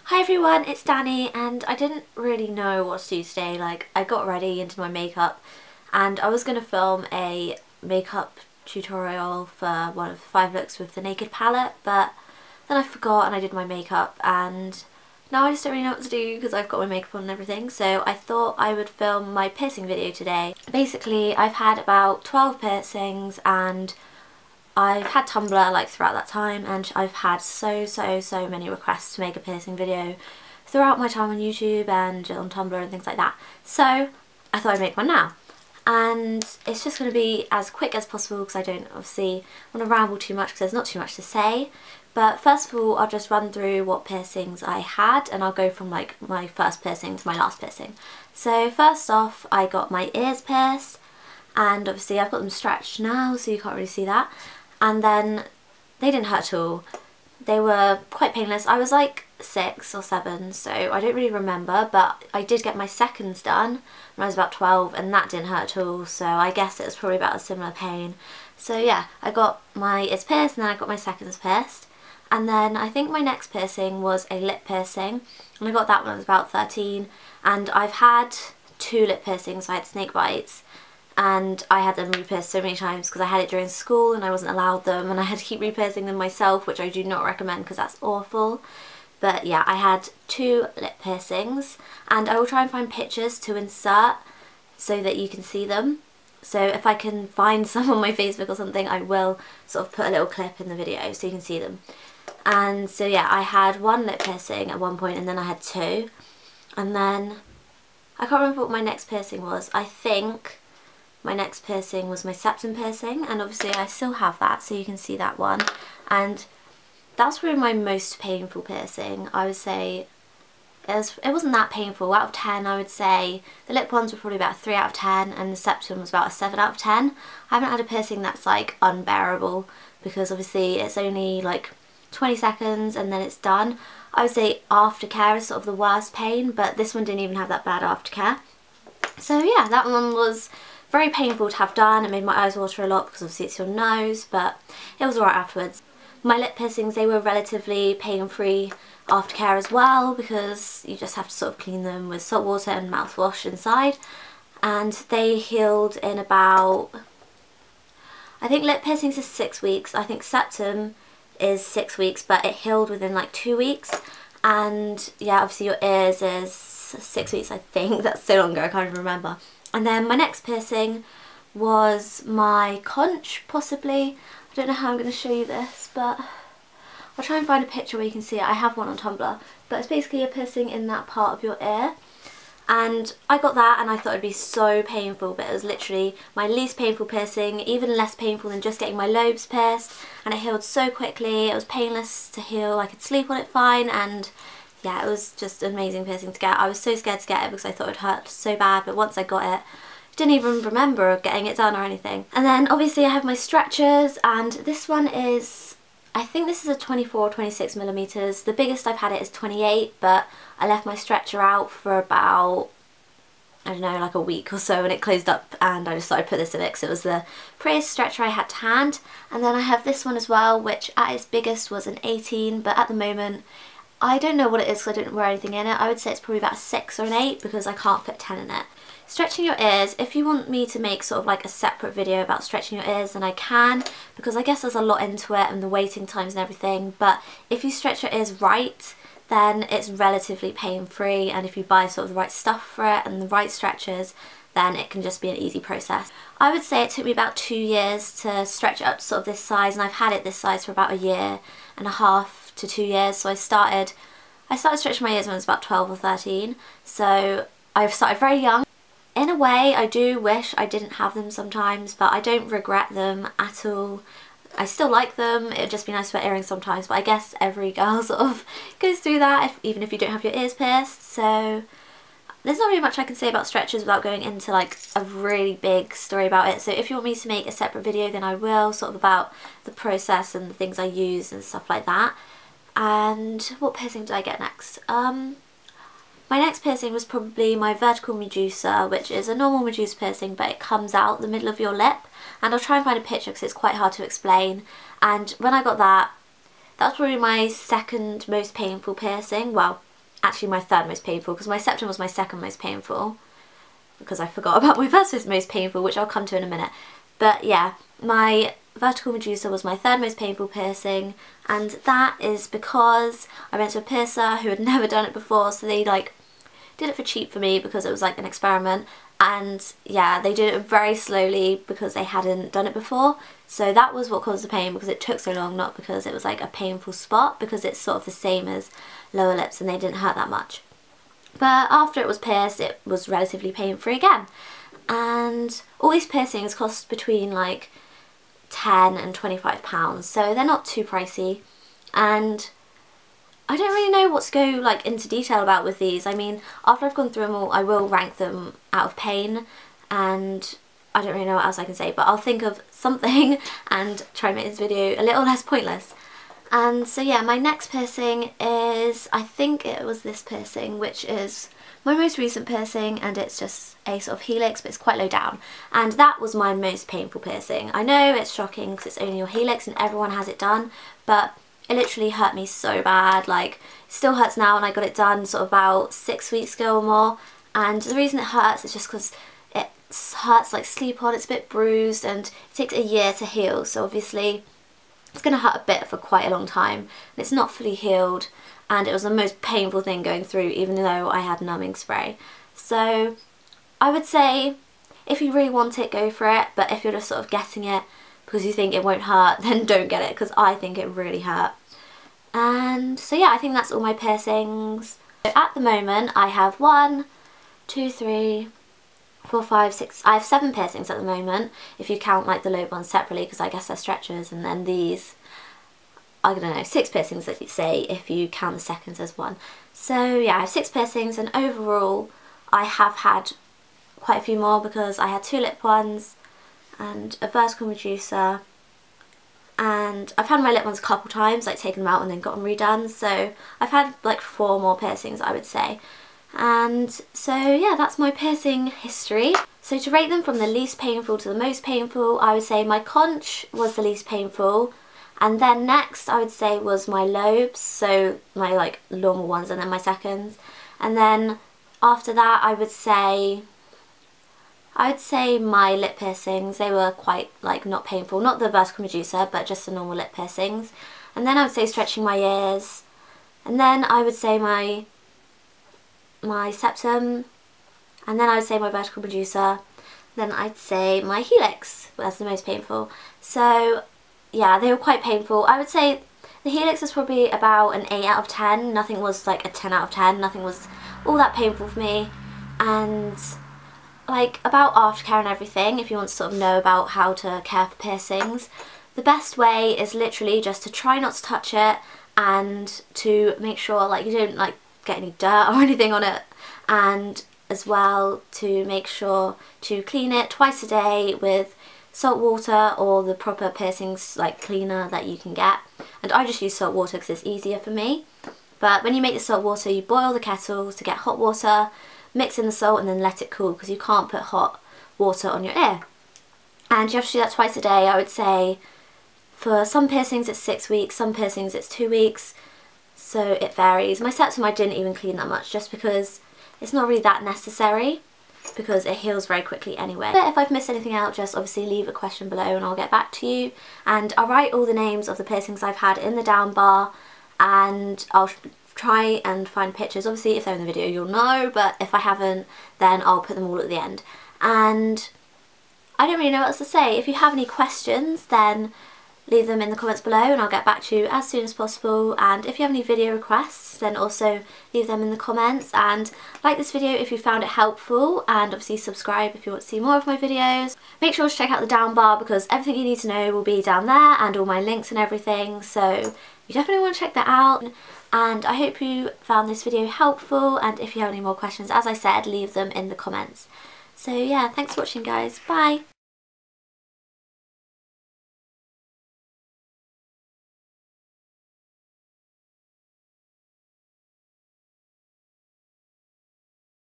Hi everyone, it's Danny, and I didn't really know what to do today. Like, I got ready into my makeup and I was going to film a makeup tutorial for one of the 5 looks with the Naked palette, but then I forgot and I did my makeup, and now I just don't really know what to do because I've got my makeup on and everything. So I thought I would film my piercing video today. Basically, I've had about 12 piercings and I've had Tumblr like throughout that time, and I've had so many requests to make a piercing video throughout my time on YouTube and on Tumblr and things like that. So I thought I'd make one now. And it's just going to be as quick as possible because I don't obviously want to ramble too much because there's not too much to say. But first of all, I'll just run through what piercings I had, and I'll go from like my first piercing to my last piercing. So first off, I got my ears pierced, and obviously I've got them stretched now so you can't really see that. And then they didn't hurt at all. They were quite painless. I was like 6 or 7, so I don't really remember, but I did get my seconds done when I was about 12 and that didn't hurt at all, so I guess it was probably about a similar pain. So yeah, I got my ears pierced and then I got my seconds pierced. And then I think my next piercing was a lip piercing, and I got that when I was about 13, and I've had 2 lip piercings. I had snakebites, and I had them re-pierced so many times because I had it during school and I wasn't allowed them, and I had to keep re-piercing them myself, which I do not recommend because that's awful. But yeah, I had 2 lip piercings, and I will try and find pictures to insert so that you can see them. So if I can find some on my Facebook or something, I will sort of put a little clip in the video so you can see them. And so yeah, I had 1 lip piercing at one point, and then I had 2. And then I can't remember what my next piercing was. I think my next piercing was my septum piercing, and obviously I still have that, so you can see that one. And that's probably my most painful piercing. I would say it wasn't that painful. Out of 10, I would say the lip ones were probably about a 3 out of 10, and the septum was about a 7 out of 10. I haven't had a piercing that's like unbearable because obviously it's only like 20 seconds and then it's done. I would say aftercare is sort of the worst pain, but this one didn't even have that bad aftercare. So yeah, that one was very painful to have done. It made my eyes water a lot because obviously it's your nose, but it was alright afterwards. My lip piercings, they were relatively pain-free aftercare as well because you just have to sort of clean them with salt water and mouthwash inside, and they healed in about, I think lip piercings is 6 weeks, I think septum is 6 weeks, but it healed within like 2 weeks. And yeah, obviously your ears is 6 weeks, I think. That's so long ago, I can't even remember. And then my next piercing was my conch, possibly. I don't know how I'm going to show you this, but I'll try and find a picture where you can see it. I have one on Tumblr, but it's basically a piercing in that part of your ear. And I got that and I thought it'd be so painful, but it was literally my least painful piercing, even less painful than just getting my lobes pierced, and it healed so quickly. It was painless to heal, I could sleep on it fine, and yeah, it was just an amazing piercing to get. I was so scared to get it because I thought it hurt so bad, but once I got it, I didn't even remember getting it done or anything. And then obviously I have my stretchers, and this one is, I think this is a 24 or 26 millimeters. The biggest I've had it is 28, but I left my stretcher out for about, I don't know, like a week or so, and it closed up, and I just thought I'd put this in it because it was the prettiest stretcher I had to hand. And then I have this one as well, which at its biggest was an 18, but at the moment I don't know what it is because I didn't wear anything in it. I would say it's probably about a 6 or an 8 because I can't fit 10 in it. Stretching your ears, if you want me to make sort of like a separate video about stretching your ears, then I can, because I guess there's a lot into it and the waiting times and everything, but if you stretch your ears right, then it's relatively pain-free, and if you buy sort of the right stuff for it and the right stretchers, then it can just be an easy process. I would say it took me about 2 years to stretch it up to sort of this size, and I've had it this size for about a year and a half to 2 years. So I started stretching my ears when I was about 12 or 13, so I've started very young. In a way, I do wish I didn't have them sometimes, but I don't regret them at all. I still like them. It would just be nice to wear earrings sometimes, but I guess every girl sort of goes through that, even if you don't have your ears pierced. So there's not really much I can say about stretchers without going into like a really big story about it. So if you want me to make a separate video, then I will, sort of about the process and the things I use and stuff like that. And what piercing did I get next? My next piercing was probably my vertical Medusa, which is a normal Medusa piercing, but it comes out the middle of your lip. And I'll try and find a picture because it's quite hard to explain. And when I got that, that was probably my second most painful piercing. Well, actually my third most painful, because my septum was my second most painful, because I forgot about my first most painful, which I'll come to in a minute. But yeah, my vertical Medusa was my third most painful piercing, and that is because I went to a piercer who had never done it before, so they like did it for cheap for me because it was like an experiment. And yeah, they did it very slowly because they hadn't done it before, so that was what caused the pain, because it took so long, not because it was like a painful spot, because it's sort of the same as lower lips and they didn't hurt that much. But after it was pierced, it was relatively pain-free again. And all these piercings cost between like £10 and £25, so they're not too pricey. And I don't really know what to go like into detail about with these. I mean, after I've gone through them all, I will rank them out of pain, and I don't really know what else I can say, but I'll think of something and try and make this video a little less pointless. And so yeah, my next piercing is, I think it was this piercing, which is my most recent piercing, and it's just a sort of helix, but it's quite low down, and that was my most painful piercing. I know it's shocking because it's only your helix and everyone has it done, but it literally hurt me so bad. Like, it still hurts now, and I got it done sort of about 6 weeks ago or more. And the reason it hurts is just because it hurts like sleep on, it's a bit bruised, and it takes a year to heal. So obviously it's going to hurt a bit for quite a long time, and it's not fully healed, and it was the most painful thing going through, even though I had numbing spray. So I would say if you really want it, go for it, but if you're just sort of getting it because you think it won't hurt, then don't get it, because I think it really hurt. And so yeah, I think that's all my piercings. So at the moment I have 1, 2, 3, 4, 5, 6, I have 7 piercings at the moment, if you count like the lobe ones separately, because I guess they're stretchers, and then these, I don't know, 6 piercings, let's say, if you count the seconds as one. So yeah, I have 6 piercings, and overall I have had quite a few more, because I had 2 lip ones and a vertical Medusa, and I've had my lip ones a couple times, like taken them out and then got them redone, so I've had like 4 more piercings, I would say. And so yeah, that's my piercing history. So to rate them from the least painful to the most painful, I would say my conch was the least painful, and then next I would say was my lobes, so my like normal ones, and then my seconds, and then after that I would say my lip piercings. They were quite like not painful, not the vertical Medusa, but just the normal lip piercings. And then I would say stretching my ears, and then I would say my septum, and then I would say my vertical Medusa, then I'd say my helix was the most painful. So yeah, they were quite painful. I would say the helix was probably about an 8 out of 10. Nothing was like a 10 out of 10. Nothing was all that painful for me. And like about aftercare and everything, if you want to sort of know about how to care for piercings, the best way is literally just to try not to touch it, and to make sure like you don't like get any dirt or anything on it, and as well to make sure to clean it twice a day with salt water or the proper piercings like cleaner that you can get. And I just use salt water because it's easier for me. But when you make the salt water, you boil the kettle to get hot water, mix in the salt, and then let it cool, because you can't put hot water on your ear. And you have to do that twice a day. I would say for some piercings it's 6 weeks, some piercings it's 2 weeks, so it varies. My septum I didn't even clean that much, just because it's not really that necessary, because it heals very quickly anyway. But if I've missed anything out, just obviously leave a question below and I'll get back to you. And I'll write all the names of the piercings I've had in the down bar, and I'll try and find pictures. Obviously if they're in the video you'll know, but if I haven't, then I'll put them all at the end. And I don't really know what else to say. If you have any questions, then leave them in the comments below and I'll get back to you as soon as possible. And if you have any video requests, then also leave them in the comments, and like this video if you found it helpful, and obviously subscribe if you want to see more of my videos. Make sure to check out the down bar, because everything you need to know will be down there, and all my links and everything, so you definitely want to check that out. And I hope you found this video helpful, and if you have any more questions, as I said, leave them in the comments. So yeah, thanks for watching guys, bye!